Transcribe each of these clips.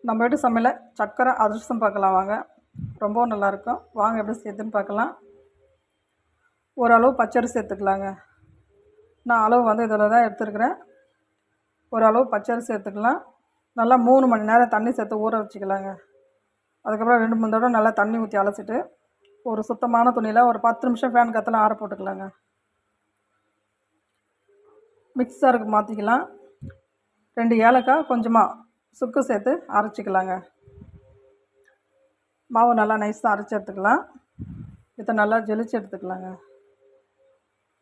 நம்ம வீட்டு சமையல சக்கரை அதிரசம் பார்க்கலாம் வாங்க. ரொம்பவும் நல்லாயிருக்கும். வாங்க எப்படி செய்யுதுன்னு பார்க்கலாம். ஓரளவு பச்சரிசி சேர்த்துக்கலாங்க. நான் அளவு வந்து இதில் தான் எடுத்துருக்கிறேன். ஓரளவு பச்சரிசி சேர்த்துக்கலாம். நல்லா 3 மணி நேரம் தண்ணி சேர்த்து ஊற வச்சுக்கலாங்க. அதுக்கப்புறம் 2, 3 தடவை நல்லா தண்ணி ஊற்றி அலசிட்டு ஒரு சுத்தமான துணியில் ஒரு 10 நிமிஷம் ஃபேன் காற்றுல ஆற போட்டுக்கலாங்க. மிக்சருக்கு மாற்றிக்கலாம். 2 ஏலக்காய் கொஞ்சமாக சுக்கு சேர்த்து அரைச்சிக்கலாங்க. மாவு நல்லா நைஸாக அரைச்சி எடுத்துக்கலாம். இதை நல்லா ஜெலிச்சு எடுத்துக்கலாங்க.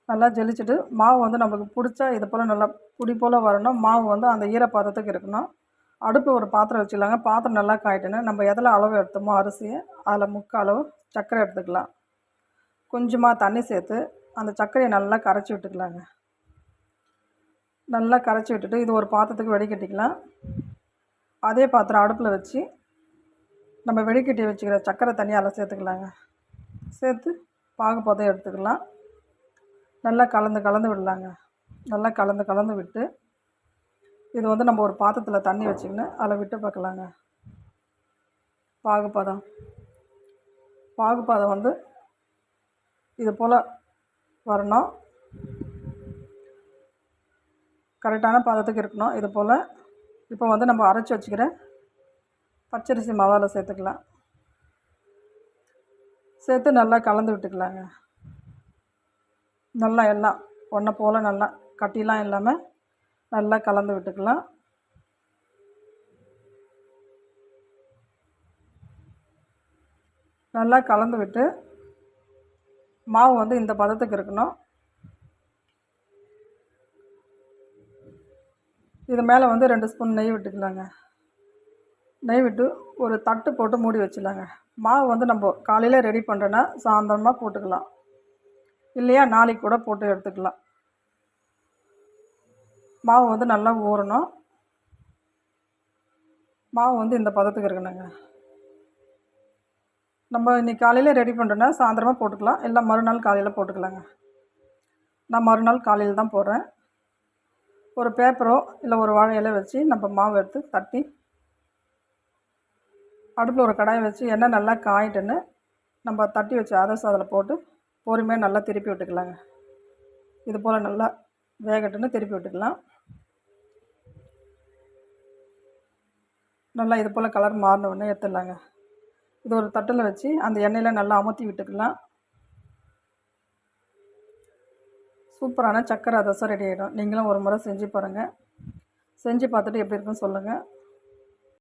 நல்லா ஜெலிச்சுட்டு மாவு வந்து நம்மளுக்கு பிடிச்சா இது போல் நல்லா புடி போல் வரணும். மாவு வந்து அந்த ஈரப்பதத்துக்கு இருக்கணும். அடுப்பில் ஒரு பாத்திரம் வச்சுக்கலாங்க. பாத்திரம் நல்லா காயிட்டுன்னு நம்ம எதில் அளவு எடுத்தோமோ அரிசியை அதில் 3/4 அளவு சர்க்கரை எடுத்துக்கலாம். கொஞ்சமாக தண்ணி சேர்த்து அந்த சர்க்கரையை நல்லா கரைச்சி விட்டுக்கலாங்க. நல்லா கரைச்சி விட்டுட்டு இது ஒரு பாத்திரத்துக்கு வடிகட்டிக்கலாம். அதே பாத்திரம் அடுப்பில் வச்சு நம்ம வெடிக்கட்டி வச்சுக்கிற சர்க்கரை தண்ணியை அதில் சேர்த்துக்கலாங்க. சேர்த்து பாகுபதம் எடுத்துக்கலாம். நல்லா கலந்து விடலாங்க. நல்லா கலந்து விட்டு இது வந்து நம்ம ஒரு பாத்திரத்தில் தண்ணி வச்சுக்கின்னு அதில் விட்டு பார்க்கலாங்க. பாகுபதம் வந்து இது போல் வரணும். கரெக்டான பதத்துக்கு இருக்கணும். இது போல் இப்போ வந்து நம்ம அரைச்சி வச்சுக்கிற பச்சரிசி மாவால் சேர்த்துக்கலாம். சேர்த்து நல்லா கலந்து விட்டுக்கலாங்க. நல்லா எல்லாம் ஒன்றை போல் நல்லா கட்டிலாம் இல்லாமல் நல்லா கலந்து விட்டுக்கலாம். நல்லா கலந்து விட்டு மாவு வந்து இந்த பதத்துக்கு இருக்கணும். இது மேலே வந்து 2 ஸ்பூன் நெய் விட்டுக்கலாங்க. நெய் விட்டு ஒரு தட்டு போட்டு மூடி வச்சிடலாங்க. மாவு வந்து நம்ம காலையில் ரெடி பண்ணுறோன்னா சாயந்தரமாக போட்டுக்கலாம். இல்லையா நாளைக்கு கூட போட்டு எடுத்துக்கலாம். மாவு வந்து நல்லா ஊறணும். மாவு வந்து இந்த பதத்துக்கு இருக்கணுங்க. நம்ம இன்றைக்கி காலையில் ரெடி பண்ணுறோன்னா சாயந்தரமாக போட்டுக்கலாம். இல்லை மறுநாள் காலையில் போட்டுக்கலாங்க. நான் மறுநாள் காலையில் தான் போடுறேன். ஒரு பேப்பரோ இல்லை ஒரு வாழை இலை வச்சு நம்ம மாவு எடுத்து தட்டி அடுப்பில் ஒரு கடாயை வச்சு எண்ணெய் நல்லா காயிட்டுன்னு நம்ம தட்டி வச்ச அதிரசம் அதில் போட்டு பொறுமையாக நல்லா திருப்பி விட்டுக்கலாங்க. இது போல் நல்லா வேகட்டுன்னு திருப்பி விட்டுக்கலாம். நல்லா இது போல் கலர் மாறின உடனே எடுத்துடலாங்க. இது ஒரு தட்டில் வச்சு அந்த எண்ணெயில் நல்லா அமுத்தி விட்டுக்கலாம். சூப்பரான சக்கரை அதிரசம் ரெடி ஆகிடும். நீங்களும் ஒரு முறை செஞ்சு பாருங்கள். செஞ்சு பார்த்துட்டு எப்படி இருக்குன்னு சொல்லுங்கள்.